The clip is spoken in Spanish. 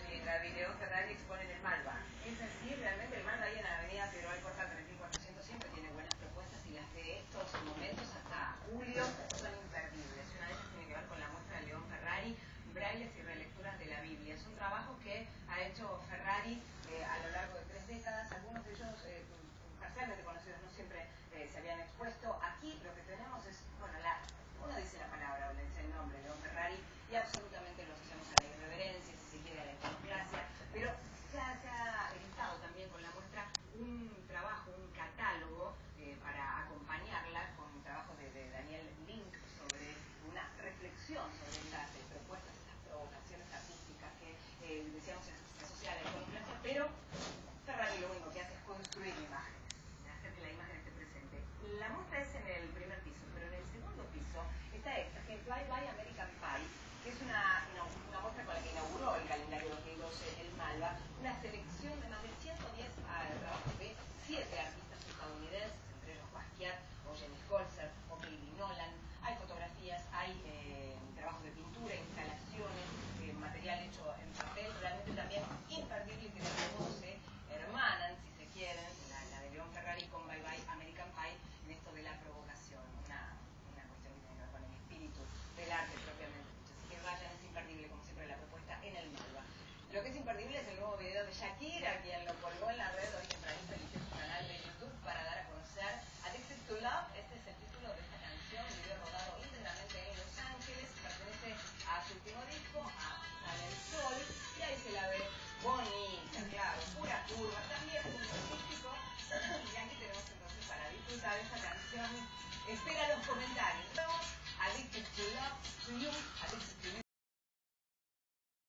Mientras video Ferrari exponen el Malva. Es así, realmente el Malva ahí en la avenida Perú al portal 3400 siempre tiene buenas propuestas y las de estos momentos hasta julio son imperdibles. Una de ellas tiene que ver con la muestra de León Ferrari, brailes y relecturas de la Biblia. Es un trabajo que ha hecho Ferrari a lo largo de 3 décadas, algunos de ellos parcialmente conocidos, no siempre se habían expuesto. Aquí lo que tenemos es, bueno, uno dice la palabra o le dice el nombre, León Ferrari, y absolutamente lo asociamos a la irreverencia, si se quiere, a la iconoclasia, pero se ha editado también con la muestra un trabajo, un catálogo para acompañarla con un trabajo de Daniel Link sobre una reflexión sobre estas propuestas, estas provocaciones artísticas que decíamos se asocia a la iconoclasia, pero Ferrari lo único que hace es construir imágenes, hacer que la imagen esté presente. La muestra es en el primer piso, pero en el segundo piso está esta, que es Bye Bye American Pie, que es una muestra con la que inauguró el calendario 2012 el Malva, una selección de más de 110 trabajos de 7 artistas estadounidenses, entre ellos Basquiat o Jenny Holzer o Baby Nolan. Hay fotografías, hay trabajos de pintura, instalaciones, material hecho en papel, realmente también imperdible, que de algún modo se hermanan, si se quieren, la de León Ferrari con Bye Bye American Pie en esto de la provocación, una cuestión que tiene que ver con el espíritu del arte propiamente dicho. Así que vayan, es imperdible como siempre la propuesta en el Malva. Lo que es imperdible es el nuevo video de Shakira, quien lo colgó en la red hoy temprano, Felipe, su canal de YouTube, para dar a conocer Addicted to Love. Este es el título de esta canción, un video rodado íntegramente en Los Ángeles, pertenece a su último disco, a Sale el Sol, y ahí se la ve bonita, claro, pura curva, también muy artístico. Y aquí tenemos entonces para disfrutar esta canción. Espera los comentarios.